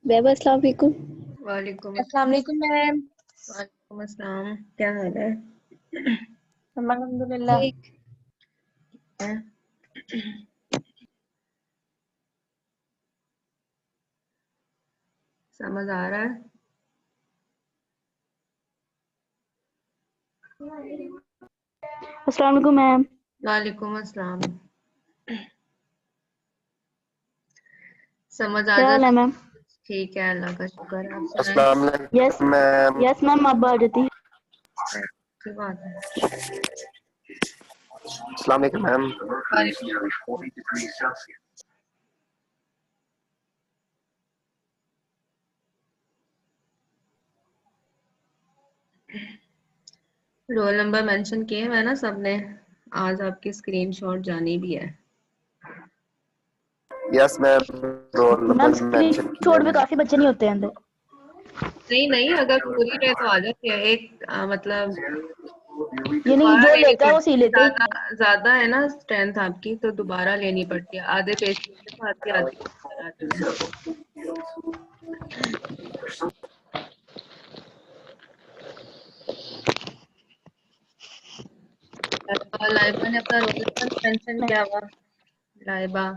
वैभव, अस्सलाम वालेकुम। वालेकुम अस्सलाम वालेकुम मैम। वालेकुम अस्सलाम। क्या हाल है? अल्हम्दुलिल्लाह। ठीक। है? समझ आ रहा है? अस्सलाम वालेकुम मैम। वालेकुम अस्सलाम। समझ आ क्या हाल है जाता? मैम? ठीक है, अल्लाह का शुक्र है। आप सुनाएं? अस्सलाम यस वालेकुम मैम। यस मैम, अब आ जाती। की बात है। अस्सलाम वालेकुम मैम। रोल नंबर मेंशन किए हुए ना सबने। आज आपकी स्क्रीनशॉट जानी भी है। Yes ma'am, roll ma'am number screen mention किया शॉट में मैंने। काफी बच्चे नहीं होते हैं अंदर। नहीं, अगर पूरी रहे तो आ जाती है। एक मतलब ये नहीं, दोबारा जो लेनी लेता है वो पड़ती सी है। लेते हैं। ज्यादा है ना स्ट्रेंथ आपकी, तो दोबारा लेनी पड़ती है। आधे पेज के साथ ही आधी ऊपर आती है। लाइबा ने अपना रोल नंबर मेंशन किया हुआ। लाइबा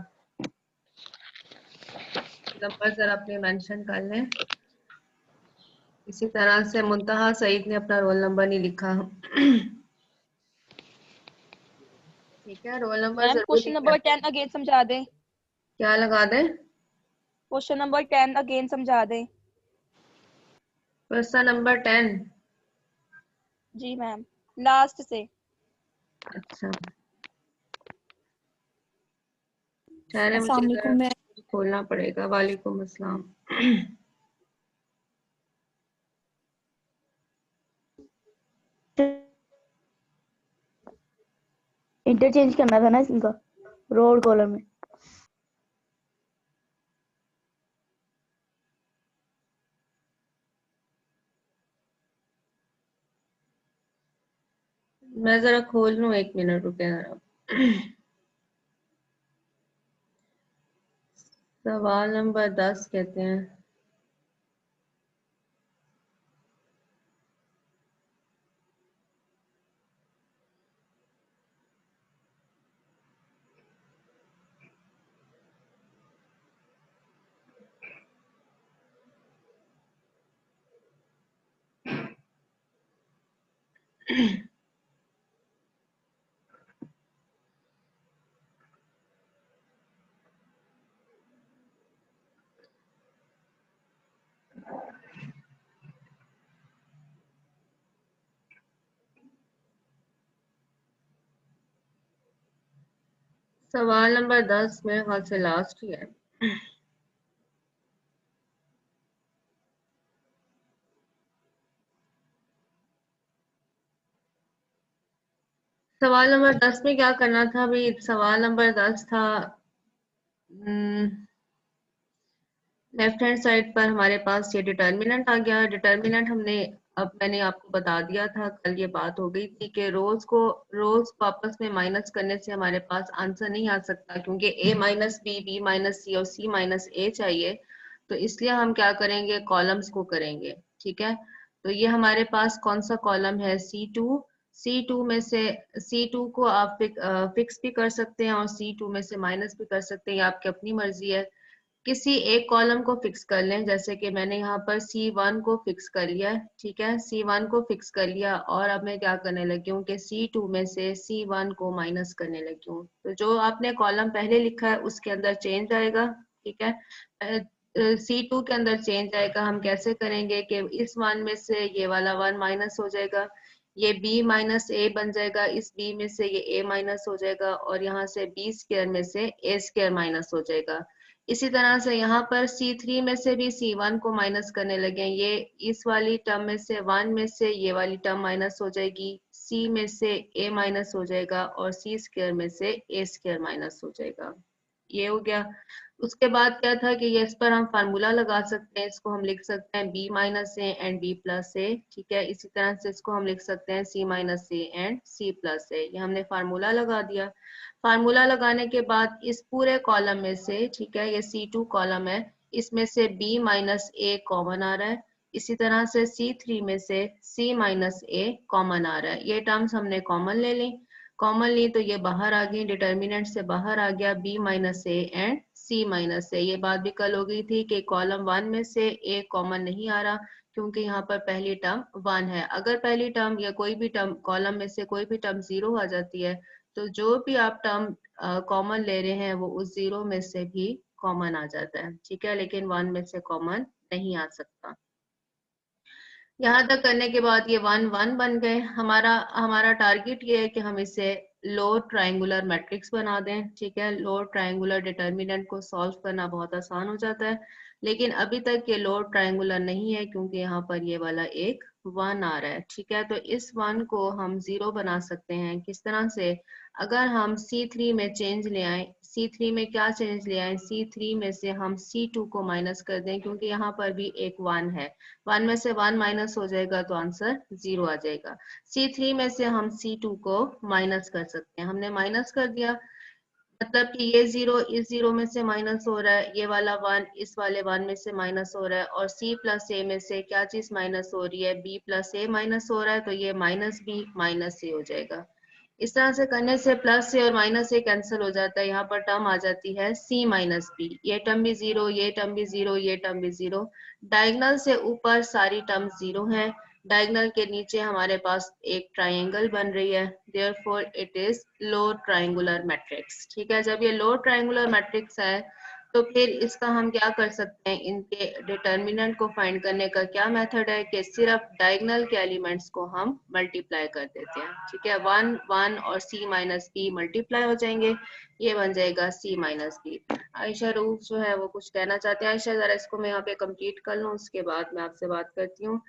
नंबर जरा अपने मेंशन कर लें। इसी तरह से मुंतहा सईद ने अपना रोल नंबर नहीं लिखा। ठीक है, रोल नंबर मैम जरूर क्वेश्चन लिखें। नंबर 10 अगेन समझा दें। क्या लगा दें? क्वेश्चन नंबर 10 अगेन समझा दें। Question number 10। जी मैम, लास्ट से। अच्छा, ठहरे, मुझे अस्सलाम जरा वालेकुम मैम। खोलना पड़ेगा। वालेकुम अस्सलाम। इंटरचेंज करना था ना इनका, रो और कॉलम में। मैं जरा खोल लूं, 1 मिनट रुके जरा। सवाल नंबर 10 कहते हैं। सवाल नंबर 10 मेरे ख्याल से लास्ट ही है। सवाल नंबर 10 में क्या करना था भाई? सवाल नंबर 10 था, लेफ्ट हैंड साइड पर हमारे पास ये डिटर्मिनेंट आ गया। डिटर्मिनेंट हमने, अब मैंने आपको बता दिया था, कल ये बात हो गई थी कि रोज आपस में माइनस करने से हमारे पास आंसर नहीं आ सकता, क्योंकि a माइनस बी माइनस सी और c माइनस ए चाहिए। तो इसलिए हम क्या करेंगे, कॉलम्स को करेंगे। ठीक है, तो ये हमारे पास कौन सा कॉलम है? C2 में से C2 को आप फिक्स भी कर सकते हैं और C2 में से माइनस भी कर सकते हैं, ये आपकी अपनी मर्जी है। किसी एक कॉलम को फिक्स कर लें, जैसे कि मैंने यहाँ पर C1 को फिक्स कर लिया है। ठीक है, C1 को फिक्स कर लिया और अब मैं क्या करने लगी हूँ कि C2 में से C1 को माइनस करने लगी हूँ। तो जो आपने कॉलम पहले लिखा है उसके अंदर चेंज आएगा। ठीक है, C2 के अंदर चेंज आएगा। हम कैसे करेंगे कि इस 1 में से ये वाला 1 माइनस हो जाएगा, ये b माइनस ए बन जाएगा, इस b में से ये a माइनस हो जाएगा और यहाँ से b स्क्वायर में से a स्क्वायर माइनस हो जाएगा। इसी तरह से यहाँ पर C3 में से भी C1 को माइनस करने लगे, ये इस वाली टर्म में से 1 में से ये वाली टर्म माइनस हो जाएगी, C में से A माइनस हो जाएगा और C स्क्वायर में से A स्क्वायर माइनस हो जाएगा। ये हो गया। उसके बाद क्या था कि ये इस पर हम फार्मूला लगा सकते हैं। इसको हम लिख सकते हैं b minus A and b plus A. ठीक है, इसी तरह से इसको हम लिख सकते हैं c minus A and c plus A. ये हमने फार्मूला लगा दिया। फार्मूला लगाने के बाद इस पूरे कॉलम में से, ठीक है, ये C2 कॉलम है, इसमें से b माइनस a कॉमन आ रहा है। इसी तरह से C3 में से c माइनस a कॉमन आ रहा है। ये टर्म्स हमने कॉमन ले ली, कॉमन ली तो ये बाहर आ गई, डिटर्मिनेंट से बाहर आ गया b minus a and c minus a। ये बात भी कल हो गई थी कि कॉलम 1 में से a कॉमन नहीं आ रहा क्योंकि यहाँ पर पहली टर्म 1 है। अगर पहली टर्म या कोई भी टर्म कॉलम में से कोई भी टर्म 0 आ जाती है तो जो भी आप टर्म कॉमन ले रहे हैं वो उस 0 में से भी कॉमन आ जाता है, ठीक है, लेकिन 1 में से कॉमन नहीं आ सकता। यहाँ तक करने के बाद ये 1 1 बन गए। हमारा टारगेट ये है कि हम इसे लो ट्रायंगुलर मैट्रिक्स बना दें, ठीक है। लो ट्रायंगुलर डिटर्मिनेंट को सॉल्व करना बहुत आसान हो जाता है, लेकिन अभी तक ये लो ट्रायंगुलर नहीं है क्योंकि यहाँ पर ये वाला एक 1 आ रहा है, ठीक है। तो इस 1 को हम 0 बना सकते हैं किस तरह से, अगर हम C3 में चेंज ले आए। C3 में क्या चेंज ले आए, C3 में से हम C2 को माइनस कर दें क्योंकि यहाँ पर भी एक 1 है। 1 में से 1 माइनस हो जाएगा तो आंसर 0 आ जाएगा। C3 में से हम C2 को माइनस कर सकते हैं, हमने माइनस कर दिया, मतलब कि ये 0 इस 0 में से माइनस हो रहा है, ये वाला 1 इस वाले 1 में से माइनस हो रहा है, और C प्लस A में से क्या चीज माइनस हो रही है, B प्लस A माइनस हो रहा है, तो ये माइनस B माइनस C हो जाएगा। इस तरह से करने से प्लस से और माइनस से कैंसिल हो जाता है, यहाँ पर टर्म आ जाती है C माइनस बी। ये टर्म भी 0, ये टर्म भी 0, ये टर्म भी 0। डायगोनल से ऊपर सारी टर्म 0 हैं, डायगोनल के नीचे हमारे पास एक ट्राइंगल बन रही है, therefore it is low triangular matrix, ठीक है। जब ये लो ट्राइंगुलर मैट्रिक्स है तो फिर इसका हम क्या कर सकते हैं, इनके डिटर्मिनेंट को फाइंड करने का क्या मेथड है कि सिर्फ डायगोनल के एलिमेंट्स को हम मल्टीप्लाई कर देते हैं, ठीक है। 1 1 और C माइनस बी मल्टीप्लाई हो जाएंगे, ये बन जाएगा C minus B. Ayesha Rauf जो है वो कुछ कहना चाहते हैं। आयशा जरा इसको मैं यहाँ पे कंप्लीट कर लूँ, उसके बाद मैं आपसे बात करती हूँ।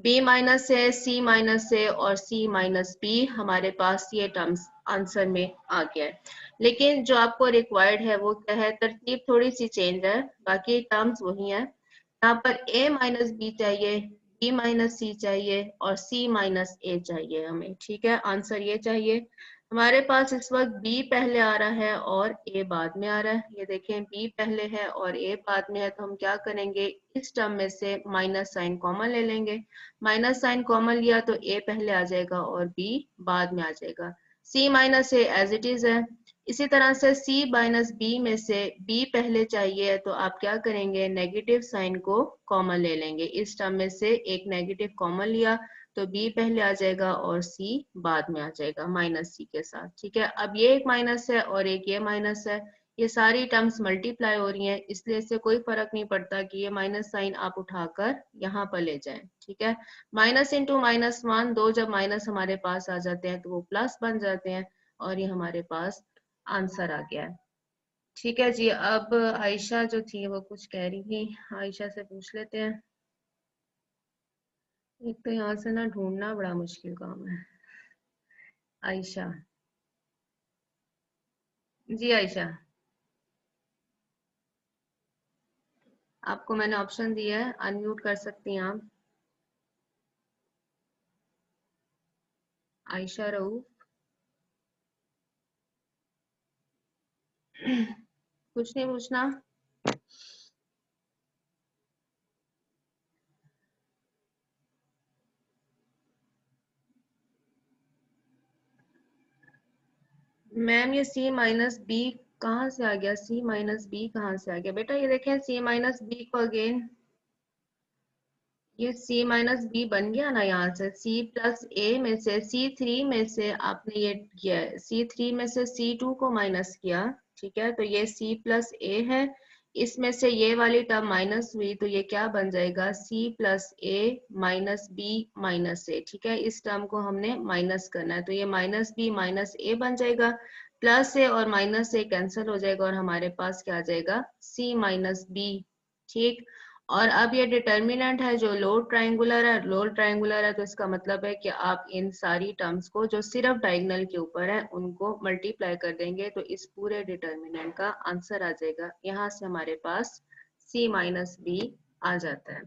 b माइनस है, C माइनस है और C माइनस बी, हमारे पास ये टर्म्स आंसर में आ गया है। लेकिन जो आपको रिक्वायर्ड है वो क्या है, तरतीब थोड़ी सी चेंज है, बाकी टर्म्स वही है। यहाँ पर a माइनस बी चाहिए, b माइनस सी चाहिए और c माइनस a चाहिए हमें, ठीक है। आंसर ये चाहिए। हमारे पास इस वक्त b पहले आ रहा है और a बाद में आ रहा है। ये देखें b पहले है और a बाद में है, तो हम क्या करेंगे, इस टर्म में से माइनस साइन कॉमन ले लेंगे। माइनस साइन कॉमन लिया तो a पहले आ जाएगा और b बाद में आ जाएगा। c minus a as it is है। इसी तरह से C माइनस बी में से B पहले चाहिए तो आप क्या करेंगे, नेगेटिव साइन को कॉमन ले लेंगे। इस टर्म में से एक नेगेटिव कॉमन लिया तो B पहले आ जाएगा और C बाद में आ जाएगा माइनस C के साथ, ठीक है। अब ये एक माइनस है और एक ये माइनस है, ये सारी टर्म्स मल्टीप्लाई हो रही हैं, इसलिए इससे कोई फर्क नहीं पड़ता कि ये माइनस साइन आप उठाकर यहाँ पर ले जाएं, ठीक है। माइनस इंटू माइनस 1, दो जब माइनस हमारे पास आ जाते हैं तो वो प्लस बन जाते हैं और ये हमारे पास आंसर आ गया है, ठीक है जी। अब आयशा जो थी वो कुछ कह रही थी, आयशा से पूछ लेते हैं। एक तो यहाँ से ना ढूंढना बड़ा मुश्किल काम है। आयशा, जी आयशा, आपको मैंने ऑप्शन दिया है, अनम्यूट कर सकती हैं आप। आयशा रऊफ, कुछ नहीं पूछना। मैम ये C माइनस बी कहाँ से आ गया, C माइनस बी कहाँ से आ गया बेटा, ये देखें C माइनस बी को अगेन, ये C माइनस बी बन गया ना, यहाँ से C प्लस ए में से C3 में से आपने ये किया है, C3 में से C2 को माइनस किया, ठीक है। तो ये C प्लस ए है, इसमें से ये वाली टर्म माइनस हुई तो ये क्या बन जाएगा, C प्लस ए माइनस बी माइनस ए, ठीक है। इस टर्म को हमने माइनस करना है तो ये माइनस बी माइनस ए बन जाएगा, प्लस ए और माइनस ए कैंसिल हो जाएगा और हमारे पास क्या आ जाएगा, C माइनस बी, ठीक। और अब ये डिटर्मिनेंट है जो लो ट्रायंगुलर है, लो ट्रायंगुलर है तो इसका मतलब है कि आप इन सारी टर्म्स को जो सिर्फ डायगोनल के ऊपर है उनको मल्टीप्लाई कर देंगे तो इस पूरे डिटर्मिनेंट का आंसर आ जाएगा। यहाँ से हमारे पास C माइनस बी आ जाता है।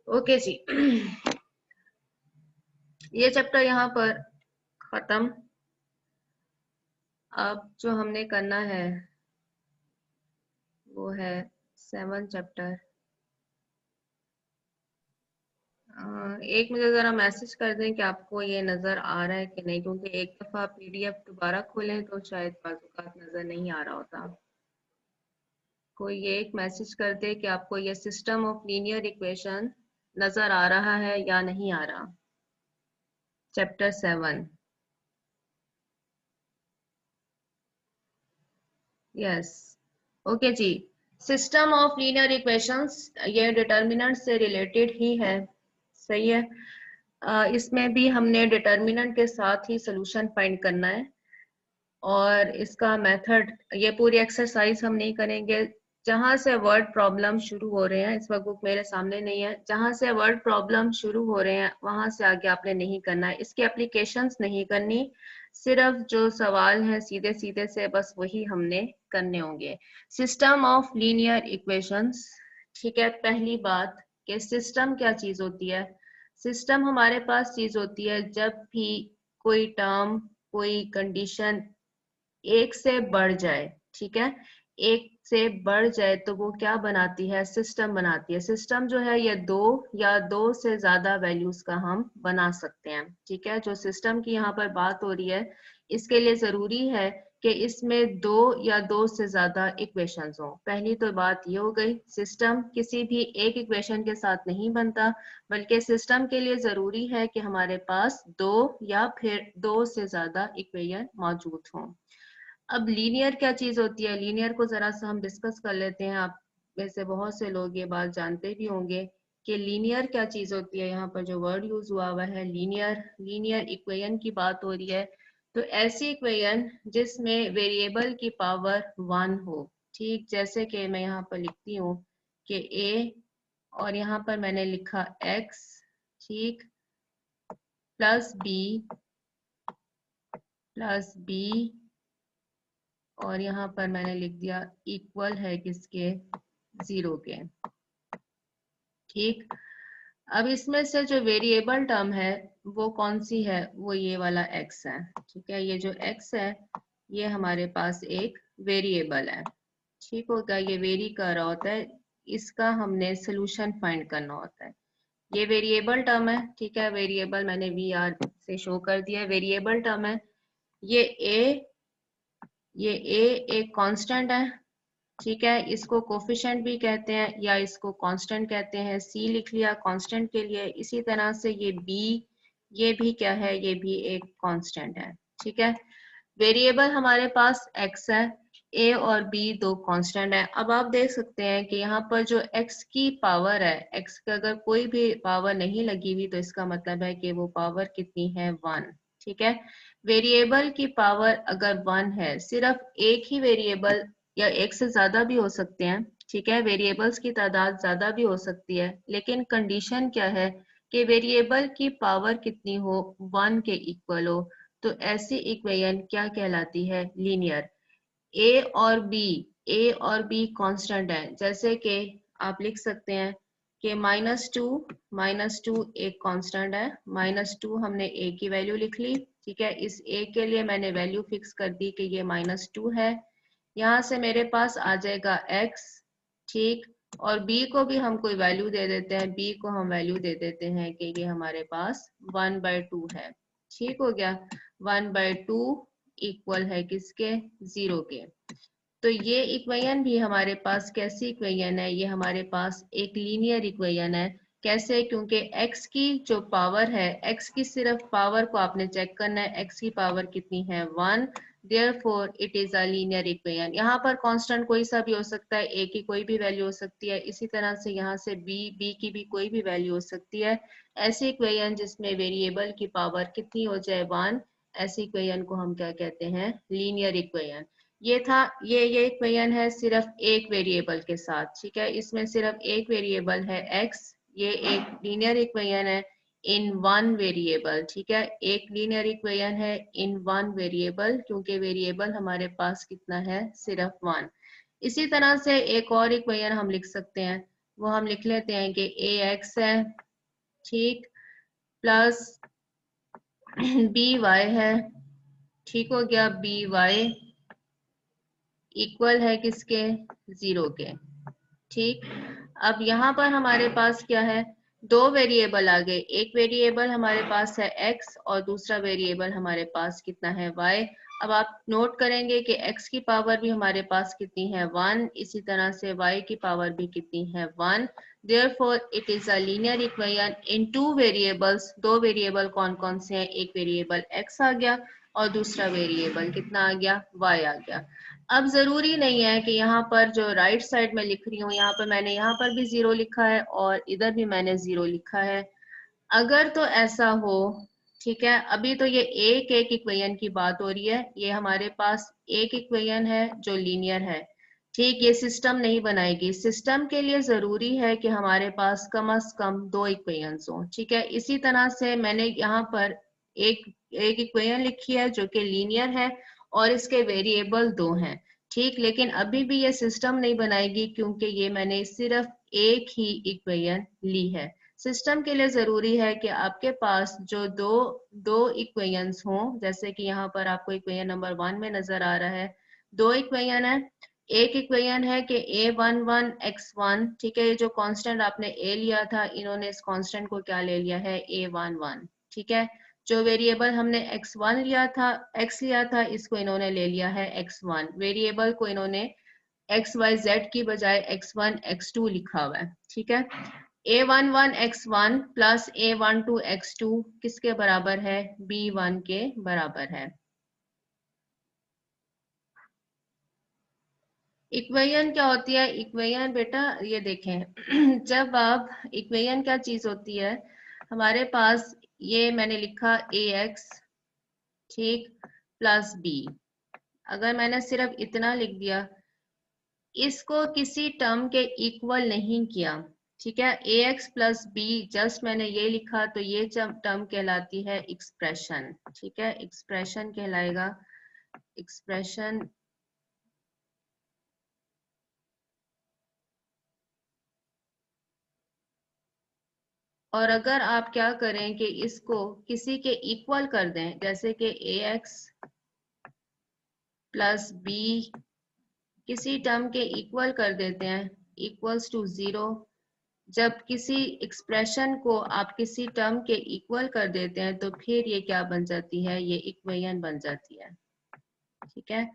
ओके जी, ये चैप्टर यहाँ पर खत्म। अब जो हमने करना है वो है 7 चैप्टर। एक मुझे ज़रा मैसेज कर दें कि आपको ये नज़र आ रहा है कि नहीं, क्योंकि एक दफ़ा पीडीएफ दोबारा खोलें तो शायद बाज़ नज़र नहीं आ रहा होता। कोई ये एक मैसेज कर दे कि आपको ये सिस्टम ऑफ लीनियर इक्वेशन नज़र आ रहा है या नहीं आ रहा। चैप्टर 7। यस, ओके जी। सिस्टम ऑफ लीनियर इक्वेशंस ये डिटर्मिनेंट से रिलेटेड ही है, सही है। इसमें भी हमने डिटर्मिनेंट के साथ ही सोल्यूशन फाइंड करना है, और इसका मेथड, ये पूरी एक्सरसाइज हम नहीं करेंगे। जहां से वर्ड प्रॉब्लम शुरू हो रहे हैं, इस वक्त बुक मेरे सामने नहीं है, जहां से वर्ड प्रॉब्लम शुरू हो रहे हैं वहां से आगे आपने नहीं करना है, इसकी एप्लीकेशंस नहीं करनी, सिर्फ जो सवाल हैं सीधे सीधे से बस वही हमने करने होंगे। सिस्टम ऑफ लीनियर इक्वेशंस, ठीक है। पहली बात कि सिस्टम क्या चीज होती है। सिस्टम हमारे पास चीज होती है जब भी कोई टर्म, कोई कंडीशन एक से बढ़ जाए, ठीक है, एक से बढ़ जाए तो वो क्या बनाती है, सिस्टम बनाती है। सिस्टम जो है ये दो या दो से ज्यादा वैल्यूज का हम बना सकते हैं, ठीक है। जो सिस्टम की यहाँ पर बात हो रही है, इसके लिए जरूरी है कि इसमें दो या दो से ज्यादा इक्वेशंस हो। पहली तो बात ये हो गई, सिस्टम किसी भी एक इक्वेशन के साथ नहीं बनता, बल्कि सिस्टम के लिए जरूरी है कि हमारे पास दो या फिर दो से ज्यादा इक्वेशन मौजूद हों। अब लीनियर क्या चीज होती है, लीनियर को जरा सा हम डिस्कस कर लेते हैं। आप में से बहुत से लोग ये बात जानते भी होंगे कि लीनियर क्या चीज होती है। यहाँ पर जो वर्ड यूज हुआ है लीनियर, लीनियर इक्वेशन की बात हो रही है। तो ऐसी इक्वेशन जिसमें वेरिएबल की पावर 1 हो, ठीक, जैसे कि मैं यहाँ पर लिखती हूँ कि a, और यहाँ पर मैंने लिखा x, ठीक, प्लस b, और यहाँ पर मैंने लिख दिया इक्वल है किसके, 0 के, ठीक। अब इसमें से जो वेरिएबल टर्म है वो कौन सी है, वो ये वाला x है, ठीक है। ये जो x है ये हमारे पास एक वेरिएबल है, ठीक होगा। ये वेरी कर रहा होता है, इसका हमने सोल्यूशन फाइंड करना होता है। ये वेरिएबल टर्म है, ठीक है। वेरिएबल मैंने वी आर से शो कर दिया है, वेरिएबल टर्म है। ये ए एक कांस्टेंट है, ठीक है। इसको कोफिशिएंट भी कहते हैं या इसको कांस्टेंट कहते हैं। सी लिख लिया कांस्टेंट के लिए। इसी तरह से ये बी, ये भी क्या है, ये भी एक कांस्टेंट है, ठीक है। वेरिएबल हमारे पास x है, a और b दो कांस्टेंट है। अब आप देख सकते हैं कि यहाँ पर जो x की पावर है, x का अगर कोई भी पावर नहीं लगी हुई तो इसका मतलब है कि वो पावर कितनी है, 1, ठीक है। वेरिएबल की पावर अगर 1 है, सिर्फ एक ही वेरिएबल या एक से ज्यादा भी हो सकते हैं, ठीक है। वेरिएबल्स की तादाद ज्यादा भी हो सकती है, लेकिन कंडीशन क्या है कि वेरिएबल की पावर कितनी हो, 1 के इक्वल हो। तो ऐसी इक्वेशन क्या कहलाती है, लीनियर। ए और बी कांस्टेंट है, जैसे कि आप लिख सकते हैं कि -2 एक कांस्टेंट है। -2 हमने ए की वैल्यू लिख ली, ठीक है। इस ए के लिए मैंने वैल्यू फिक्स कर दी कि ये -2 है। यहाँ से मेरे पास आ जाएगा x, ठीक, और b को भी हम कोई वैल्यू दे देते हैं। b को हम वैल्यू दे देते हैं कि ये हमारे पास 1/2 है, ठीक हो गया। 1/2 इक्वल है किसके, 0 के। तो ये इक्वेशन भी हमारे पास कैसी इक्वेशन है, ये हमारे पास एक लीनियर इक्वेशन है। कैसे, क्योंकि x की जो पावर है, x की सिर्फ पावर को आपने चेक करना है, x की पावर कितनी है, 1, therefore it is a linear equation. यहाँ पर कांस्टेंट कोई सा भी हो सकता है, a की कोई भी वैल्यू हो सकती है। इसी तरह से यहाँ से b की भी कोई भी वैल्यू हो सकती है। ऐसी इक्वेशन जिसमें वेरिएबल की पावर कितनी हो जाए, 1, ऐसी इक्वेशन को हम क्या कहते हैं, लीनियर इक्वेशन। ये था, ये इक्वेशन है सिर्फ एक वेरिएबल के साथ, ठीक है। इसमें सिर्फ एक वेरिएबल है x, ये एक लीनियर इक्वेशन है इन वन वेरिएबल, ठीक है। एक लीनियर इक्वेशन है इन वन वेरिएबल, क्योंकि वेरिएबल हमारे पास कितना है, सिर्फ 1। इसी तरह से एक और इक्वेशन हम लिख सकते हैं, वो हम लिख लेते हैं कि ax है, ठीक, प्लस by है, ठीक हो गया। by इक्वल है किसके, 0 के, ठीक, अब यहाँ पर हमारे पास क्या है, दो वेरिएबल आ गए, एक वेरिएबल हमारे पास है x और दूसरा वेरिएबल हमारे पास कितना है y। अब आप नोट करेंगे कि x की पावर भी हमारे पास कितनी है 1, इसी तरह से y की पावर भी कितनी है 1। Therefore it is a linear equation in two variables. दो वेरिएबल कौन कौन से हैं, एक वेरिएबल x आ गया और दूसरा वेरिएबल कितना आ गया, y आ गया। अब जरूरी नहीं है कि यहाँ पर जो राइट साइड में लिख रही हूँ, यहाँ पर मैंने यहाँ पर भी 0 लिखा है और इधर भी मैंने 0 लिखा है। अगर तो ऐसा हो, ठीक है, अभी तो ये एक एक इक्वेशन की बात हो रही है, ये हमारे पास एक इक्वेशन है जो लीनियर है। ठीक, ये सिस्टम नहीं बनाएगी। सिस्टम के लिए जरूरी है कि हमारे पास कम से कम दो इक्वेशंस हो। ठीक है, इसी तरह से मैंने यहाँ पर एक एक इक्वेशन लिखी है जो कि लीनियर है और इसके वेरिएबल दो हैं। ठीक, लेकिन अभी भी ये सिस्टम नहीं बनाएगी क्योंकि ये मैंने सिर्फ एक ही इक्वेशन ली है। सिस्टम के लिए जरूरी है कि आपके पास जो दो दो इक्वेशंस हों, जैसे कि यहाँ पर आपको इक्वेशन नंबर 1 में नजर आ रहा है, दो इक्वेशन है। एक इक्वेशन है कि a11 x1, ठीक है, ये जो कांस्टेंट आपने a लिया था, इन्होंने इस कांस्टेंट को क्या ले लिया है, a11। ठीक है, जो वेरिएबल हमने x1 लिया था, x लिया था, इसको इन्होंने ले लिया है x1। वेरिएबल को इन्होंने xyz की बजाय x1 x2 लिखा हुआ है। ठीक है, a11 x1 plus a12 x2 किसके बराबर है, b1 के बराबर है। इक्वेशन क्या होती है, इक्वेशन बेटा ये देखें जब आप इक्वेशन क्या चीज होती है, हमारे पास ये मैंने लिखा ax, ठीक, प्लस b। अगर मैंने सिर्फ इतना लिख दिया, इसको किसी टर्म के इक्वल नहीं किया, ठीक है, ax प्लस b जस्ट मैंने ये लिखा, तो ये टर्म कहलाती है एक्सप्रेशन। ठीक है, एक्सप्रेशन कहलाएगा, एक्सप्रेशन। और अगर आप क्या करें कि इसको किसी के इक्वल कर दें, जैसे कि ax प्लस b किसी टर्म के इक्वल कर देते हैं, इक्वल्स टू 0। जब किसी एक्सप्रेशन को आप किसी टर्म के इक्वल कर देते हैं तो फिर ये क्या बन जाती है, ये इक्वेशन बन जाती है। ठीक है,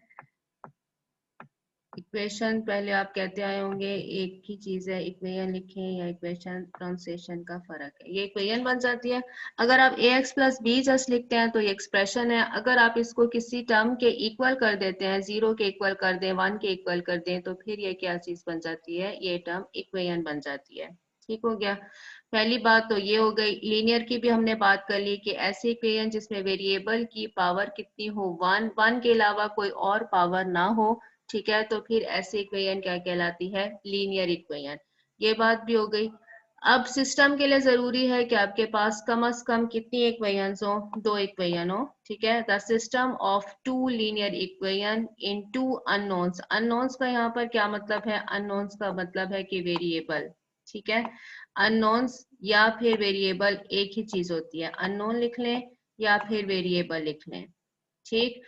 इक्वेशन पहले आप कहते आए होंगे एक ही चीज है, इक्वेशन लिखें या इक्वेशन, प्रोनाउंसिएशन का फर्क है, ये इक्वेशन बन जाती है। अगर आप ax प्लस b जस्ट लिखते हैं तो ये एक्सप्रेशन है। अगर आप इसको किसी टर्म के इक्वल कर देते हैं, 0 के इक्वल कर दें, 1 के इक्वल कर दें, तो फिर ये क्या चीज बन जाती है, ये टर्म इक्वेशन बन जाती है। ठीक हो गया, पहली बात तो ये हो गई। लीनियर की भी हमने बात कर ली कि ऐसे इक्वेशन जिसमें वेरिएबल की पावर कितनी हो, 1 के अलावा कोई और पावर ना हो, ठीक है, तो फिर ऐसे इक्वेशन क्या कहलाती है, लीनियर इक्वेशन। ये बात भी हो गई। अब सिस्टम के लिए जरूरी है कि आपके पास कम से कम कितनी इक्वेशंस हो, दो इक्वेशन हो। ठीक है, the system of two linear equation in two unknowns. Unknowns का यहाँ पर क्या मतलब है, अननोन्स का मतलब है कि वेरिएबल। ठीक है, अननोन्स या फिर वेरिएबल एक ही चीज होती है, अननोन लिख लें या फिर वेरिएबल लिख लें। ठीक,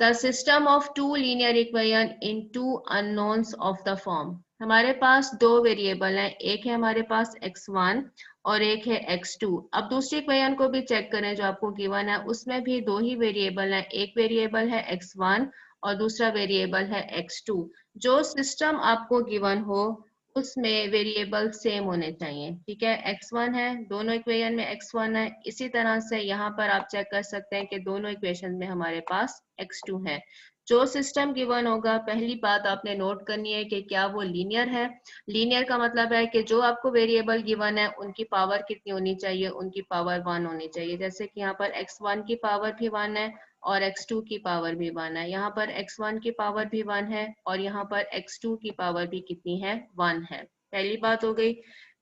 the system of two linear equation in two unknowns of the form. हमारे पास दो वेरिएबल हैं, एक है हमारे पास x1 और एक है x2। अब दूसरी इक्वेशन को भी चेक करें जो आपको गिवन है, उसमें भी दो ही वेरिएबल हैं, एक वेरिएबल है x1 और दूसरा वेरिएबल है x2। जो सिस्टम आपको गिवन हो उसमें वेरिएबल सेम होने चाहिए। ठीक है, x1 है, दोनों इक्वेशन में x1 है। इसी तरह से यहाँ पर आप चेक कर सकते हैं कि दोनों इक्वेशन में हमारे पास x2 है। जो सिस्टम गिवन होगा, पहली बात आपने नोट करनी है कि क्या वो लीनियर है। लीनियर का मतलब है कि जो आपको वेरिएबल गिवन है उनकी पावर कितनी होनी चाहिए, उनकी पावर 1 होनी चाहिए। जैसे कि यहाँ पर x1 की पावर भी 1 है और x2 की पावर भी 1 है। यहाँ पर x1 की पावर भी 1 है और यहाँ पर x2 की पावर भी कितनी है, 1 है। पहली बात हो गई।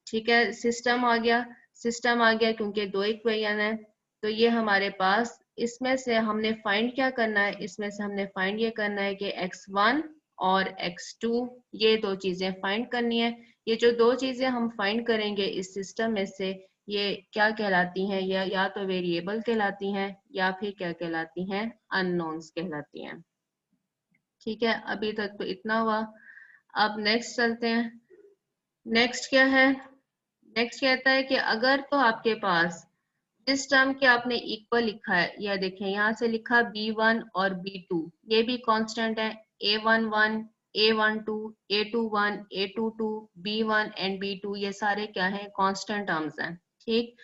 ठीक है, सिस्टम आ गया, सिस्टम आ गया क्योंकि दो इक्वेशन है। तो ये हमारे पास, इसमें से हमने फाइंड क्या करना है, इसमें से हमने फाइंड ये करना है कि x1 और x2 ये दो चीजें फाइंड करनी है। ये जो दो चीजें हम फाइंड करेंगे इस सिस्टम में से, ये क्या कहलाती हैं, या तो वेरिएबल कहलाती हैं या फिर क्या कहलाती हैं, अननोन्स कहलाती हैं। ठीक है, अभी तक तो इतना हुआ। अब नेक्स्ट चलते हैं। नेक्स्ट क्या है, नेक्स्ट कहता है कि अगर तो आपके पास जिस टर्म के आपने इक्वल लिखा है, यह देखें यहाँ से लिखा B1 और B2, ये भी कांस्टेंट है, A11, A12, A21, A22, B1 and B2, ये सारे क्या हैं, कांस्टेंट टर्म्स हैं। ठीक,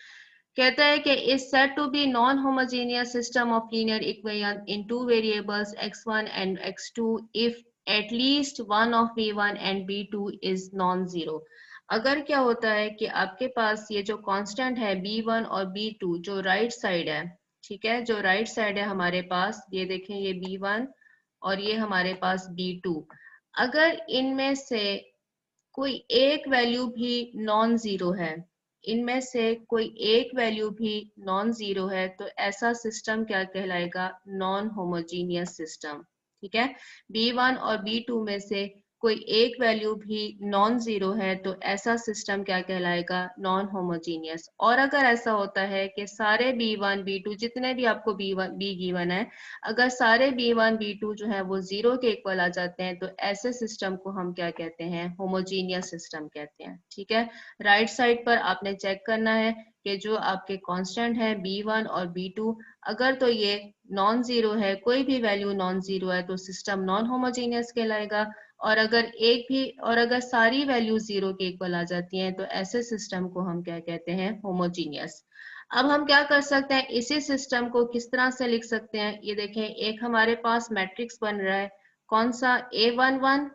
कहता है कि is said to be non homogeneous system of linear equation in two variables x1 and x2 if at least one of B1 and B2 is non zero. अगर क्या होता है कि आपके पास ये जो कांस्टेंट है B1 और B2 जो राइट साइड है, ठीक है, जो राइट साइड है हमारे पास, ये देखें ये B1 और ये हमारे पास B2, अगर इनमें से कोई एक वैल्यू भी नॉन जीरो है, इनमें से कोई एक वैल्यू भी नॉन जीरो है, तो ऐसा सिस्टम क्या कहलाएगा, नॉन होमोजीनियस सिस्टम। ठीक है, B1 और B2 में से कोई एक वैल्यू भी नॉन जीरो है, तो ऐसा सिस्टम क्या कहलाएगा, नॉन होमोजीनियस। और अगर ऐसा होता है कि सारे B1 B2 जितने भी आपको B गिवन है, अगर सारे B1 B2 जो है वो जीरो के इक्वल आ जाते हैं, तो ऐसे सिस्टम को हम क्या कहते हैं, होमोजीनियस सिस्टम कहते हैं। ठीक है, राइट साइड पर आपने चेक करना है कि जो आपके कांस्टेंट है B1 और B2, अगर तो ये नॉन जीरो है, कोई भी वैल्यू नॉन जीरो है, तो सिस्टम नॉन होमोजीनियस कहलाएगा। और अगर एक भी, और अगर सारी वैल्यू जीरो के इक्वल आ जाती हैं, तो ऐसे सिस्टम को हम क्या कहते हैं, होमोजीनियस। अब हम क्या कर सकते हैं, इसी सिस्टम को किस तरह से लिख सकते हैं, ये देखें, एक हमारे पास मैट्रिक्स बन रहा है, कौन सा, A11,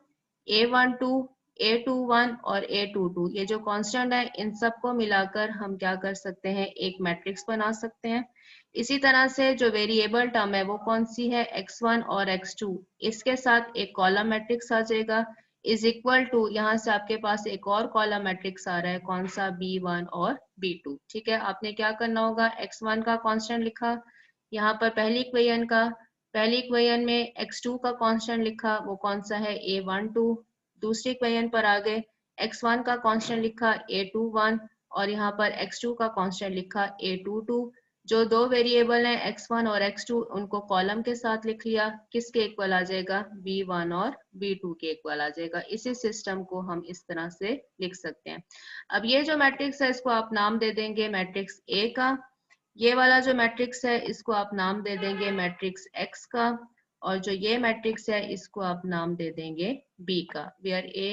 A12, A21 और A22, ये जो कांस्टेंट है, इन सबको मिलाकर हम क्या कर सकते हैं, एक मैट्रिक्स बना सकते हैं। इसी तरह से जो वेरिएबल टर्म है वो कौन सी है, x1 और x2, इसके साथ एक कॉलम मैट्रिक्स आ जाएगा, इज इक्वल टू, यहाँ से आपके पास एक और कॉलम मैट्रिक्स आ रहा है, कौन सा, B1 और B2। ठीक है, आपने क्या करना होगा, x1 का कांस्टेंट लिखा, यहाँ पर पहली इक्वेशन में x2 का कांस्टेंट लिखा, वो कौन सा है, A12, दूसरी इक्वेशन पर आ गए, x1 का कांस्टेंट लिखा A21 और यहाँ पर x2 का कांस्टेंट लिखा A22। जो दो वेरिएबल हैं x1 और x2, उनको कॉलम के साथ लिख लिया, किसके इक्वल आ जाएगा, B1 और B2 के इक्वल आ जाएगा। इसी सिस्टम को हम इस तरह से लिख सकते हैं। अब ये जो मैट्रिक्स है, इसको आप नाम दे देंगे मैट्रिक्स A का, ये वाला जो मैट्रिक्स है इसको आप नाम दे देंगे मैट्रिक्स X का, और जो ये मैट्रिक्स है इसको आप नाम दे देंगे B का, where A,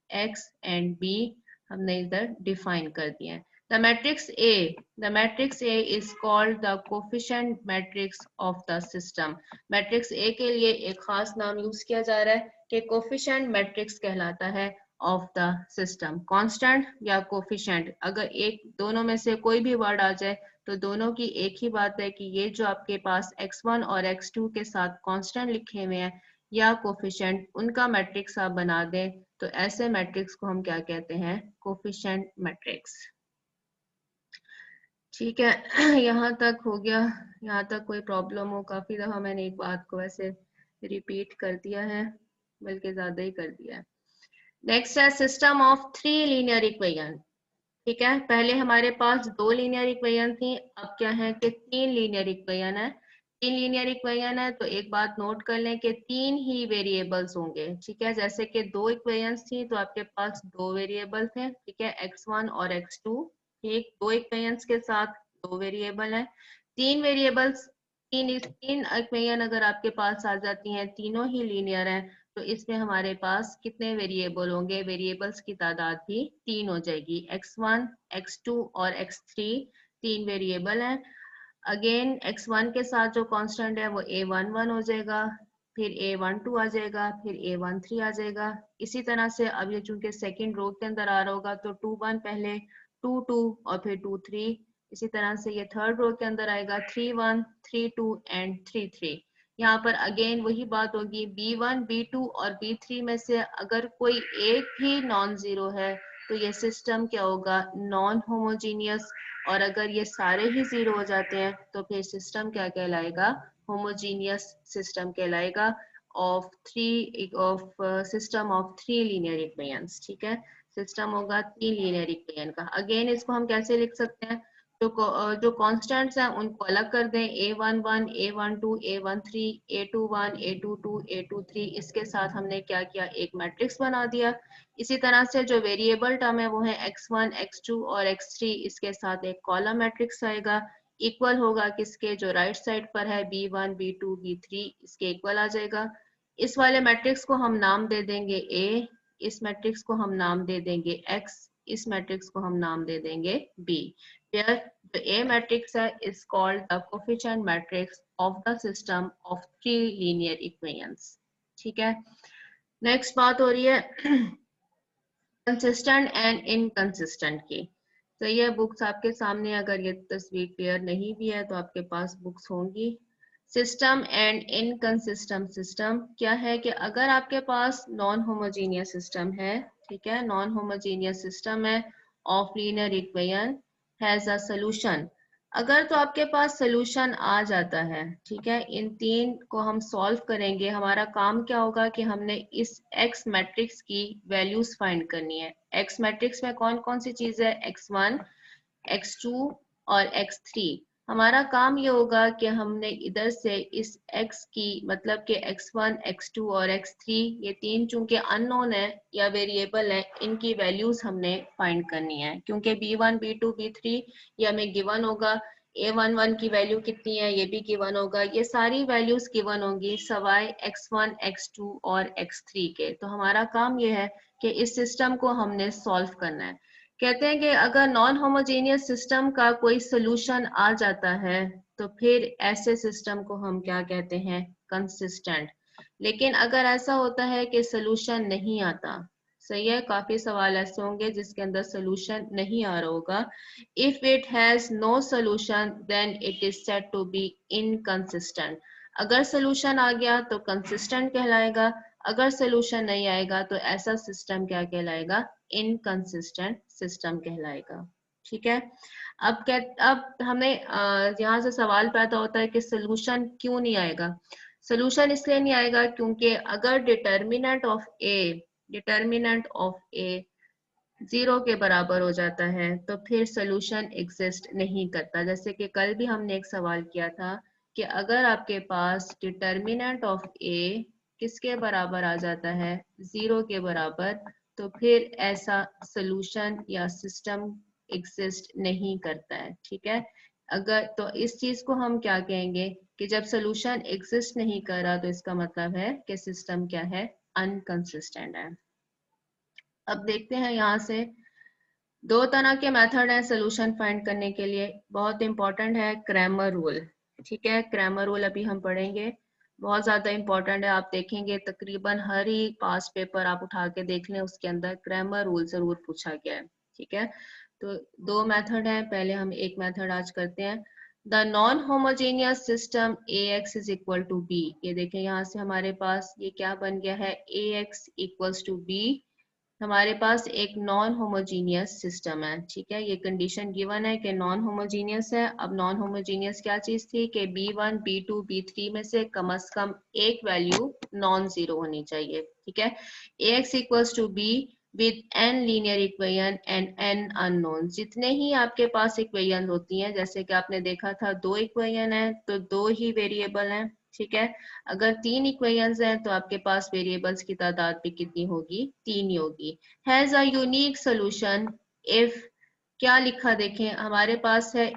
X and B हमने इधर डिफाइन कर दिए हैं। The matrix A is called the coefficient matrix of the system. Matrix A के लिए एक खास नाम यूज किया जा रहा है कि कोफिशिएंट मैट्रिक्स कहलाता है ऑफ द सिस्टम। कांस्टेंट या कोफिशिएंट, अगर एक दोनों में से कोई भी वर्ड आ जाए तो दोनों की एक ही बात है कि ये जो आपके पास x1 और x2 के साथ कांस्टेंट लिखे हुए हैं या कोफिशिएंट, उनका मैट्रिक्स आप बना दें, तो ऐसे मैट्रिक्स को हम क्या कहते हैं, कोफिशिएंट मैट्रिक्स। ठीक है, यहाँ तक हो गया, यहाँ तक कोई प्रॉब्लम हो, काफी दफा मैंने एक बात को वैसे रिपीट कर दिया है, बल्कि ज्यादा ही कर दिया है। नेक्स्ट है system of three linear equation. ठीक है, पहले हमारे पास दो लीनियर इक्वेशन थी, अब क्या है कि तीन लीनियर इक्वेशन है। तीन लीनियर इक्वेशन है तो एक बात नोट कर लें कि तीन ही वेरिएबल्स होंगे। ठीक है, जैसे कि दो इक्वेशंस थी तो आपके पास दो वेरिएबल थे, ठीक है, x1 और x2। ठीक, दो इक्वेशंस के साथ दो वेरिएबल है, तीन वेरिएबल्स, तीन इक्वेशन अगर आपके पास आ जाती हैं, तीनों ही लीनियर है, तो इसमें हमारे पास कितने वेरिएबल होंगे, वेरिएबल्स की तादाद भी तीन हो जाएगी, x1, x2 और x3, तीन वेरिएबल हैं। अगेन x1 के साथ जो कांस्टेंट है वो a11 हो जाएगा, फिर a12 आ जाएगा, फिर a13 आ जाएगा। इसी तरह से अब ये चूंकि सेकंड रो के अंदर आ रहा होगा तो 21 पहले, 22 और फिर 23। इसी तरह से ये थर्ड रो के अंदर आएगा 31, 32 एंड 33। यहाँ पर अगेन वही बात होगी, B1, B2 और B3 में से अगर कोई एक भी नॉन जीरो है तो ये सिस्टम क्या होगा, नॉन होमोजीनियस। और अगर ये सारे ही जीरो हो जाते हैं तो फिर सिस्टम क्या कहलाएगा, होमोजीनियस सिस्टम कहलाएगा of system of three linear equations. ठीक है, सिस्टम होगा तीन लीनियर इक्वेशन का। अगेन इसको हम कैसे लिख सकते हैं, जो कांस्टेंट्स हैं उनको अलग कर दें, A11, A12, A13, A21, A22, A23। इसके साथ हमने क्या किया, एक मैट्रिक्स बना दिया। इसी तरह से जो वेरिएबल टर्म है वो है X1, X2 और X3, इसके साथ एक कॉलम मैट्रिक्स आएगा, इक्वल होगा किसके, जो राइट साइड पर है B1, B2, B3, इसके इक्वल आ जाएगा। इस वाले मैट्रिक्स को हम नाम दे देंगे A, इस मैट्रिक्स को हम नाम दे देंगे X, इस मैट्रिक्स को हम नाम दे देंगे B। Where the A matrix is called the coefficient matrix of the system of three linear equations। ठीक है, नेक्स्ट बात हो रही है कंसिस्टेंट एंड इनकंसिस्टेंट की। तो ये बुक्स आपके सामने, अगर ये तस्वीर क्लियर नहीं भी है तो आपके पास बुक्स होंगी। सिस्टम एंड इनकंसिस्टेंट सिस्टम क्या है कि अगर आपके पास नॉन होमोजीनियस सिस्टम है, ठीक है, नॉन होमोजीनियस सिस्टम है of linear equation has a solution, अगर तो आपके पास सॉल्यूशन आ जाता है, ठीक है, इन तीन को हम सॉल्व करेंगे। हमारा काम क्या होगा कि हमने इस एक्स मैट्रिक्स की वैल्यूज फाइंड करनी है। एक्स मैट्रिक्स में कौन कौन सी चीज है, X1, X2 और X3। हमारा काम ये होगा कि हमने इधर से इस x की, मतलब कि X1, X2 और X3, ये तीन चूंकि अननोन है या वेरिएबल है, इनकी वैल्यूज हमने फाइंड करनी है, क्योंकि B1, B2, B3 ये हमें गिवन होगा। A11 की वैल्यू कितनी है ये भी गिवन होगा, ये सारी वैल्यूज गिवन होंगी सवाए X1, X2 और X3 के। तो हमारा काम ये है कि इस सिस्टम को हमने सॉल्व करना है। कहते हैं कि अगर नॉन होमोजेनियस सिस्टम का कोई सोल्यूशन आ जाता है तो फिर ऐसे सिस्टम को हम क्या कहते हैं, कंसिस्टेंट। लेकिन अगर ऐसा होता है कि सोल्यूशन नहीं आता, सही है, काफी सवाल ऐसे होंगे जिसके अंदर सोल्यूशन नहीं आ रहा होगा। If it has no solution then it is said to be inconsistent. अगर सोल्यूशन आ गया तो कंसिस्टेंट कहलाएगा, अगर सोल्यूशन नहीं आएगा तो ऐसा सिस्टम क्या कहलाएगा, इनकंसिस्टेंट सिस्टम कहलाएगा। ठीक है, अब हमें यहाँ से सवाल पैदा होता है कि सोल्यूशन क्यों नहीं आएगा। सोल्यूशन इसलिए नहीं आएगा क्योंकि अगर डिटर्मिनेंट ऑफ ए 0 के बराबर हो जाता है तो फिर सोल्यूशन एग्जिस्ट नहीं करता। जैसे कि कल भी हमने एक सवाल किया था कि अगर आपके पास डिटर्मिनेंट ऑफ ए किसके बराबर आ जाता है, 0 के बराबर, तो फिर ऐसा सोल्यूशन या सिस्टम एग्जिस्ट नहीं करता है। ठीक है, अगर तो इस चीज को हम क्या कहेंगे कि जब सोल्यूशन एग्जिस्ट नहीं कर रहा तो इसका मतलब है कि सिस्टम क्या है, अनकंसिस्टेंट है। अब देखते हैं यहाँ से दो तरह के मेथड हैं सोल्यूशन फाइंड करने के लिए। बहुत इंपॉर्टेंट है क्रैमर रूल। ठीक है, क्रैमर रूल अभी हम पढ़ेंगे, बहुत ज्यादा इंपॉर्टेंट है। आप देखेंगे तकरीबन हर ही पास पेपर आप उठा के देख लें, उसके अंदर क्रैमर रूल जरूर पूछा गया है। ठीक है, तो दो मेथड है, पहले हम एक मेथड आज करते हैं। The non homogeneous system AX is equal to B। ये देखें यहाँ से हमारे पास ये क्या बन गया है, AX इक्वल्स टू B। हमारे पास एक नॉन होमोजीनियस सिस्टम है। ठीक है, ये कंडीशन गिवन है कि नॉन होमोजीनियस है। अब नॉन होमोजीनियस क्या चीज थी कि B1, B2, B3 में से कम एक वैल्यू नॉन जीरो होनी चाहिए। ठीक है, AX equals to B with n linear equation and n unknown. जितने ही आपके पास इक्वेशन होती हैं, जैसे कि आपने देखा था दो इक्वेशन है तो दो ही वेरिएबल हैं। ठीक है, अगर तीन इक्वेशंस हैं तो आपके पास वेरिएबल्स की तादाद भी कितनी होगी, तीन ही होगी। Has a unique solution if, क्या लिखा देखें हमारे पास है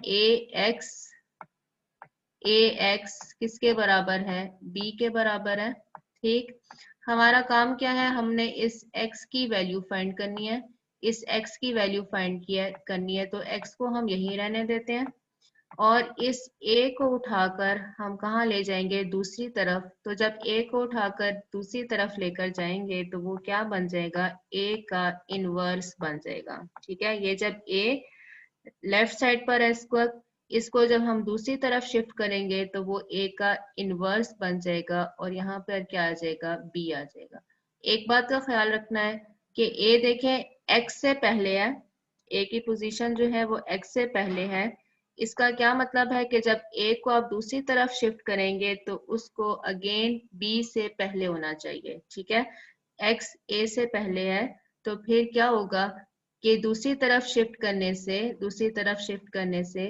ax किसके बराबर है, b के बराबर है। ठीक, हमारा काम क्या है, हमने इस x की वैल्यू फाइंड करनी है। इस x की वैल्यू फाइंड करनी है तो x को हम यहीं रहने देते हैं और इस a को उठाकर हम कहाँ ले जाएंगे, दूसरी तरफ। तो जब a को उठाकर दूसरी तरफ लेकर जाएंगे तो वो क्या बन जाएगा, a का इनवर्स बन जाएगा। ठीक है, ये जब a लेफ्ट साइड पर है इसको जब हम दूसरी तरफ शिफ्ट करेंगे तो वो a का इनवर्स बन जाएगा और यहाँ पर क्या आ जाएगा, b आ जाएगा। एक बात का ख्याल रखना है कि a देखें x से पहले है, a की पोजीशन जो है वो x से पहले है। इसका क्या मतलब है कि जब a को आप दूसरी तरफ शिफ्ट करेंगे तो उसको अगेन b से पहले होना चाहिए। ठीक है, x a से पहले है तो फिर क्या होगा कि दूसरी तरफ शिफ्ट करने से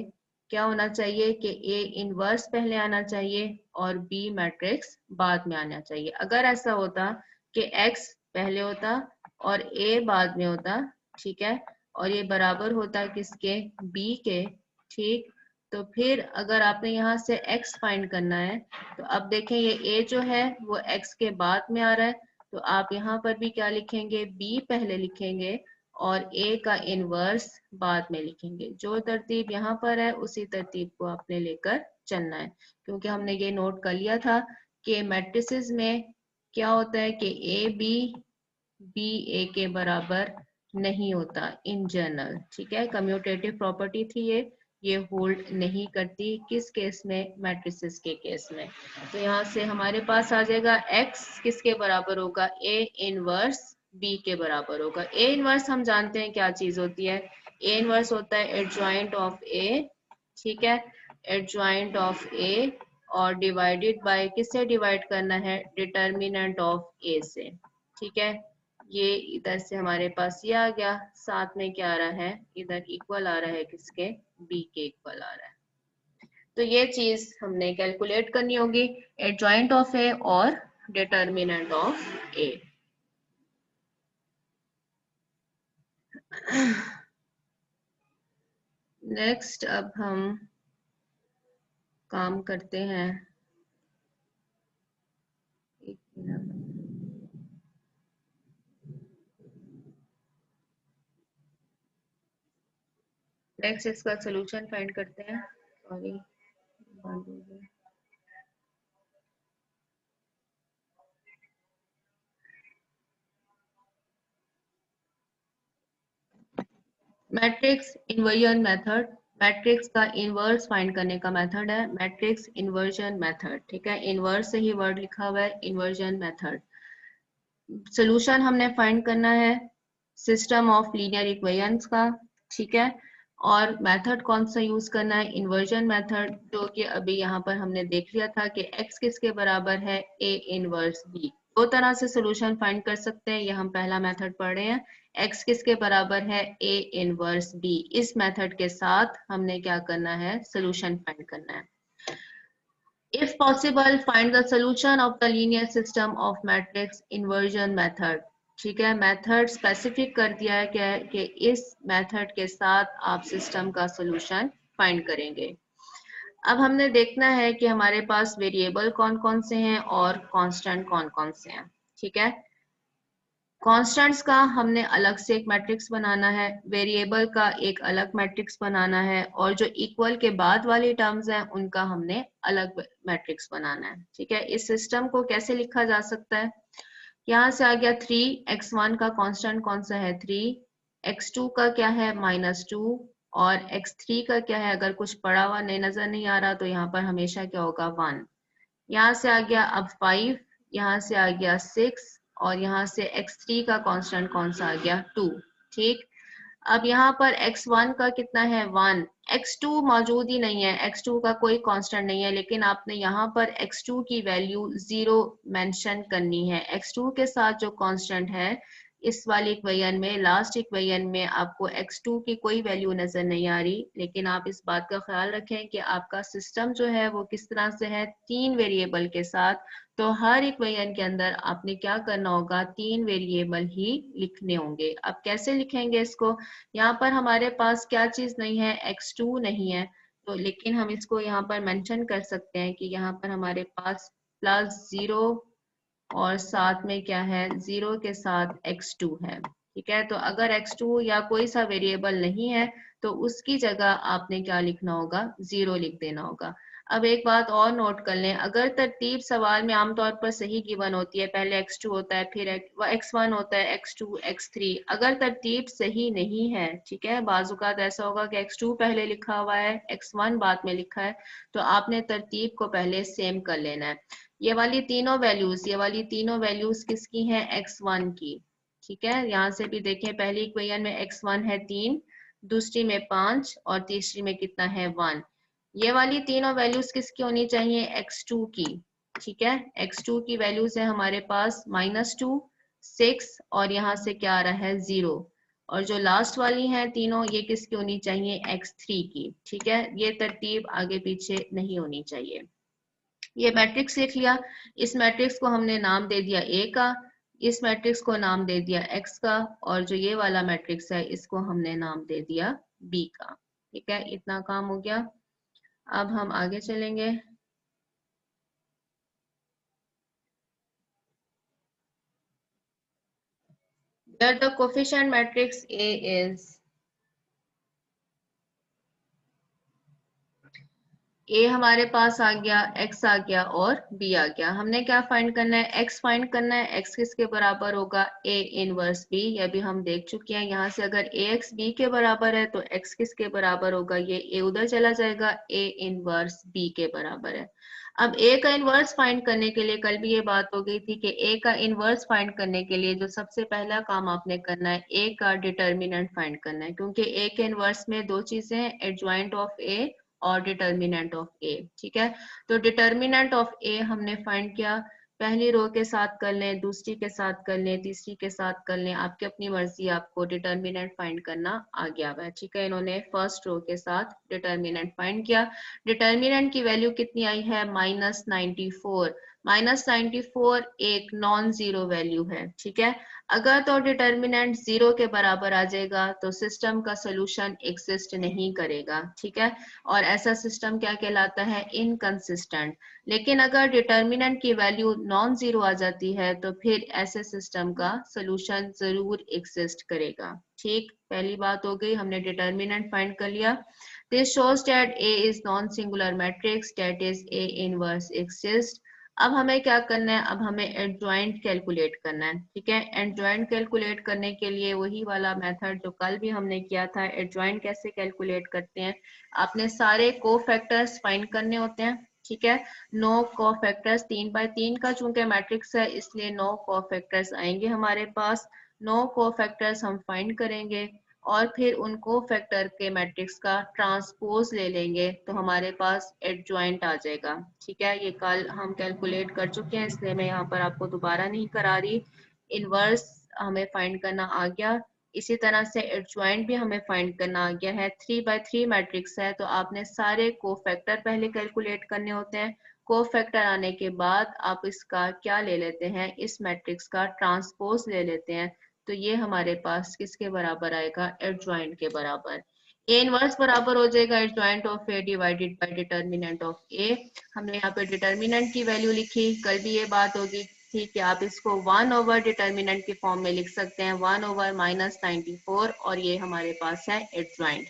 क्या होना चाहिए कि ए इनवर्स पहले आना चाहिए और बी मैट्रिक्स बाद में आना चाहिए। अगर ऐसा होता कि एक्स पहले होता और ए बाद में होता, ठीक है, और ये बराबर होता किसके, बी के, ठीक, तो फिर अगर आपने यहाँ से x फाइंड करना है तो अब देखें ये a जो है वो x के बाद में आ रहा है, तो आप यहाँ पर भी क्या लिखेंगे, b पहले लिखेंगे और a का इनवर्स बाद में लिखेंगे। जो तरतीब यहाँ पर है उसी तरतीब को आपने लेकर चलना है, क्योंकि हमने ये नोट कर लिया था कि मैट्रिसेस में क्या होता है कि b a के बराबर नहीं होता इन जनरल, ठीक है, कम्यूटेटिव प्रॉपर्टी थी ये होल्ड नहीं करती किस केस में, मैट्रिसेस के केस में। तो यहाँ से हमारे पास आ जाएगा x किसके बराबर होगा, a इनवर्स b के बराबर होगा। a इनवर्स हम जानते हैं क्या चीज होती है, a इनवर्स होता है एडजॉइंट ऑफ a, ठीक है, एडजॉइंट ऑफ a और डिवाइडेड बाय किससे डिवाइड करना है, डिटर्मिनेंट ऑफ a से, ठीक है। ये इधर से हमारे पास ये आ गया, साथ में क्या आ रहा है, इधर इक्वल आ रहा है किसके, b के इक्वल आ रहा है। तो ये चीज हमने कैलकुलेट करनी होगी, एडजॉइंट ऑफ ए और डिटर्मिनेंट ऑफ ए। नेक्स्ट अब हम काम करते हैं, एक मिनट, नेक्स्ट इसका सॉल्यूशन फाइंड करते हैं। सॉरी, बंद हो गया। मैट्रिक्स इन्वर्जन मेथड, मैट्रिक्स का इनवर्स फाइंड करने का मेथड है मैट्रिक्स इन्वर्जन मेथड, ठीक है, इनवर्स से ही वर्ड लिखा हुआ है, इन्वर्जन मेथड। सोल्यूशन हमने फाइंड करना है सिस्टम ऑफ लीनियर इक्वेशंस का, ठीक है, और मेथड कौन सा यूज करना है, इन्वर्जन मेथड, जो कि अभी यहाँ पर हमने देख लिया था कि x किसके बराबर है, a इनवर्स b। दो तरह से सोल्यूशन फाइंड कर सकते हैं, ये हम पहला मेथड पढ़ रहे हैं, x किसके बराबर है, a इनवर्स b। इस मेथड के साथ हमने क्या करना है, सोल्यूशन फाइंड करना है। If possible, find the solution of the linear system of matrix inversion method. ठीक है, मेथड स्पेसिफिक कर दिया है क्या है कि इस मेथड के साथ आप सिस्टम का सोल्यूशन फाइंड करेंगे। अब हमने देखना है कि हमारे पास वेरिएबल कौन कौन से हैं और कांस्टेंट कौन कौन से हैं, ठीक है। कॉन्स्टेंट्स का हमने अलग से एक मैट्रिक्स बनाना है, वेरिएबल का एक अलग मैट्रिक्स बनाना है, और जो इक्वल के बाद वाली टर्म्स हैं उनका हमने अलग मैट्रिक्स बनाना है, ठीक है। इस सिस्टम को कैसे लिखा जा सकता है, यहाँ से आ गया 3x1 का कांस्टेंट कौन सा है 3, x2 का क्या है -2 और x3 का क्या है, अगर कुछ पड़ा हुआ नहीं नजर नहीं आ रहा तो यहाँ पर हमेशा क्या होगा 1। यहाँ से आ गया अब 5, यहाँ से आ गया 6 और यहाँ से x3 का कांस्टेंट कौन सा आ गया 2, ठीक। अब यहाँ पर x1 का कितना है 1, x2 मौजूद ही नहीं है, x2 का कोई कांस्टेंट नहीं है, लेकिन आपने यहाँ पर x2 की वैल्यू 0 मेंशन करनी है। x2 के साथ जो कांस्टेंट है इस वाली इक्वेशन में, लास्ट इक्वेशन में आपको x2 की कोई वैल्यू नजर नहीं आ रही, लेकिन आप इस बात का ख्याल रखें कि आपका सिस्टम जो है वो किस तरह से है, 3 वेरिएबल के साथ। तो हर इक्वेशन के अंदर आपने क्या करना होगा, 3 वेरिएबल ही लिखने होंगे। अब कैसे लिखेंगे इसको, यहाँ पर हमारे पास क्या चीज नहीं है, x2 नहीं है, तो लेकिन हम इसको यहाँ पर मेंशन कर सकते हैं कि यहाँ पर हमारे पास +0 और साथ में क्या है 0 के साथ x2 है, ठीक है। तो अगर x2 या कोई सा वेरिएबल नहीं है तो उसकी जगह आपने क्या लिखना होगा, 0 लिख देना होगा। अब एक बात और नोट कर लें, अगर तरतीब सवाल में आमतौर पर सही गिवन होती है, पहले x2 होता है, फिर x1 होता है, x2 x3, अगर तरतीब सही नहीं है, ठीक है, बाजुकात ऐसा होगा कि x2 पहले लिखा हुआ है, x1 बाद में लिखा है, तो आपने तरतीब को पहले सेम कर लेना है। ये वाली तीनों वैल्यूज किसकी हैं, x1 की, ठीक है। यहाँ से भी देखें, पहली इक्वेशन में x1 है 3, दूसरी में 5 और तीसरी में कितना है 1। ये वाली तीनों वैल्यूज किसकी होनी चाहिए, x2 की, ठीक है। x2 की वैल्यूज है हमारे पास -2, 6 और यहाँ से क्या आ रहा है 0। और जो लास्ट वाली हैं तीनों, ये किसकी होनी चाहिए, x3 की। ठीक है, ये तरतीब आगे पीछे नहीं होनी चाहिए। ये मैट्रिक्स लिख लिया, इस मैट्रिक्स को हमने नाम दे दिया A का, इस मैट्रिक्स को नाम दे दिया X का, और जो ये वाला मैट्रिक्स है इसको हमने नाम दे दिया B का। ठीक है, इतना काम हो गया। अब हम आगे चलेंगे। Where the coefficient matrix A is, A हमारे पास आ गया, X आ गया और B आ गया। हमने क्या फाइंड करना है, X फाइंड करना है। X किसके बराबर होगा, A इनवर्स B। ये भी हम देख चुके हैं। यहाँ से अगर AX B के बराबर है तो X किसके बराबर होगा, ये A उधर चला जाएगा, A इनवर्स B के बराबर है। अब A का इनवर्स फाइंड करने के लिए, कल भी ये बात हो गई थी कि A का इनवर्स फाइंड करने के लिए जो सबसे पहला काम आपने करना है, A का डिटर्मिनेंट फाइंड करना है, क्योंकि A के इनवर्स में दो चीजें हैं, एडजॉइंट ऑफ A और डिटर्मिनेंट ऑफ ए। ठीक है, तो डिटर्मिनेंट ऑफ ए हमने फाइंड किया। पहली रो के साथ कर लें, दूसरी के साथ कर लें, तीसरी के साथ कर लें, आपकी अपनी मर्जी, आपको डिटर्मिनेंट फाइंड करना आ गया हुआ है। ठीक है, इन्होंने फर्स्ट रो के साथ डिटर्मिनेंट फाइंड किया। डिटर्मिनेंट की वैल्यू कितनी आई है, -94। -94 एक नॉन जीरो वैल्यू है। ठीक है, अगर तो डिटर्मिनेंट 0 के बराबर आ जाएगा तो सिस्टम का सोल्यूशन एग्जिस्ट नहीं करेगा। ठीक है, और ऐसा सिस्टम क्या कहलाता है, इनकंसिस्टेंट। लेकिन अगर डिटर्मिनेंट की वैल्यू नॉन जीरो आ जाती है तो फिर ऐसे सिस्टम का सोल्यूशन जरूर एग्जिस्ट करेगा। ठीक, पहली बात हो गई, हमने डिटर्मिनेंट फाइंड कर लिया। This shows that A is non singular matrix, that is A inverse exist. अब हमें क्या करना है, अब हमें एडजॉइंट कैलकुलेट करना है। ठीक है, एडजॉइंट कैलकुलेट करने के लिए वही वाला मेथड जो कल भी हमने किया था। एडजॉइंट कैसे कैलकुलेट करते हैं, आपने सारे कोफैक्टर्स फाइंड करने होते हैं। ठीक है, 9 कोफैक्टर्स, 3x3 का चूंकि मैट्रिक्स है इसलिए 9 कोफैक्टर्स आएंगे हमारे पास। 9 कोफैक्टर्स हम फाइंड करेंगे और फिर उन कोफैक्टर के मैट्रिक्स का ट्रांसपोज ले लेंगे तो हमारे पास एडजॉइंट आ जाएगा। ठीक है, ये कल हम कैलकुलेट कर चुके हैं इसलिए मैं यहाँ पर आपको दोबारा नहीं करा रही। इनवर्स हमें फाइंड करना आ गया, इसी तरह से एडजॉइंट भी हमें फाइंड करना आ गया है। 3x3 मैट्रिक्स है तो आपने सारे कोफैक्टर पहले कैलकुलेट करने होते हैं। कोफैक्टर आने के बाद आप इसका क्या ले लेते हैं, इस मैट्रिक्स का ट्रांसपोज ले लेते हैं। तो ये हमारे पास किसके बराबर आएगा, एडजॉइंट के बराबर। ए इनवर्स बराबर हो जाएगा adjoint of A divided by determinant of A. हमने यहाँ पे डिटर्मिनेंट की वैल्यू लिखी। कल भी ये बात होगी थी कि आप इसको 1 ओवर डिटर्मिनेंट की फॉर्म में लिख सकते हैं, 1 ओवर -94, और ये हमारे पास है एडजॉइंट।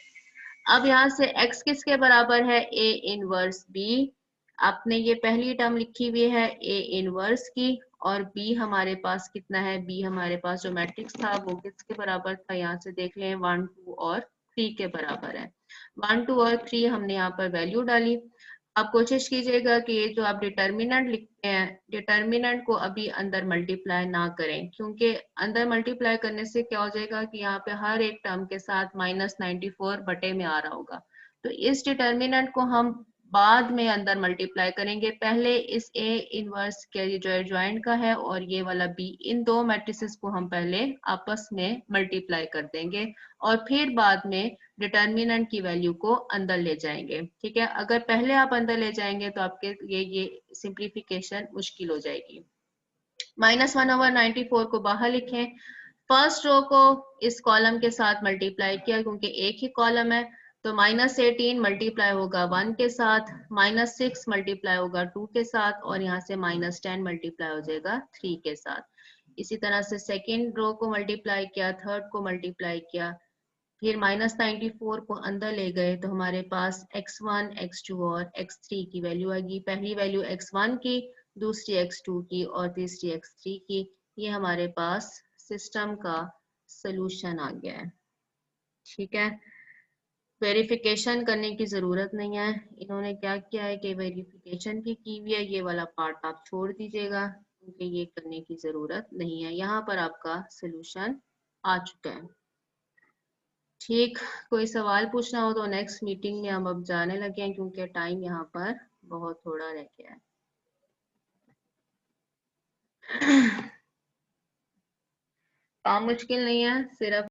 अब यहाँ से x किसके बराबर है, a इनवर्स b। आपने ये पहली टर्म लिखी हुई है a इनवर्स की, और b हमारे पास कितना है, b हमारे पास जो मैट्रिक्स था वो किसके बराबर था, यहाँ से देख लें 1 2 और 3 के बराबर है। 1 2 और 3 हमने यहाँ पर वैल्यू डाली। आप कोशिश कीजिएगा कि ये जो आप डिटर्मिनेंट लिखते हैं, डिटर्मिनेंट को अभी अंदर मल्टीप्लाई ना करें, क्योंकि अंदर मल्टीप्लाई करने से क्या हो जाएगा कि यहाँ पे हर एक टर्म के साथ -94 बटे में आ रहा होगा। तो इस डिटर्मिनेंट को हम बाद में अंदर मल्टीप्लाई करेंगे। पहले इस A इनवर्स के जो एडजॉइंट का है और ये वाला B, इन दो मैट्रिसेस को हम पहले आपस में मल्टीप्लाई कर देंगे और फिर बाद में डिटर्मिनेंट की वैल्यू को अंदर ले जाएंगे। ठीक है, अगर पहले आप अंदर ले जाएंगे तो आपके ये सिंप्लीफिकेशन मुश्किल हो जाएगी। -1/94 को बाहर लिखें। फर्स्ट रो को इस कॉलम के साथ मल्टीप्लाई किया क्योंकि एक ही कॉलम है, तो -18 मल्टीप्लाई होगा 1 के साथ, -6 मल्टीप्लाई होगा 2 के साथ, और यहाँ से -10 मल्टीप्लाई हो जाएगा 3 के साथ। इसी तरह से सेकेंड रो को मल्टीप्लाई किया, थर्ड को मल्टीप्लाई किया, फिर -94 को अंदर ले गए तो हमारे पास x1, x2 और x3 की वैल्यू आएगी। पहली वैल्यू x1 की, दूसरी x2 की और तीसरी x3 की। ये हमारे पास सिस्टम का सॉल्यूशन आ गया है। ठीक है, वेरिफिकेशन करने की जरूरत नहीं है। इन्होंने क्या किया है कि वेरिफिकेशन भी की हुई है, ये वाला पार्ट आप छोड़ दीजिएगा क्योंकि ये करने की जरूरत नहीं है। यहाँ पर आपका सॉल्यूशन आ चुका है। ठीक, कोई सवाल पूछना हो तो नेक्स्ट मीटिंग में हम अब जाने लगे हैं क्योंकि टाइम यहाँ पर बहुत थोड़ा रह गया है। काम मुश्किल नहीं है, सिर्फ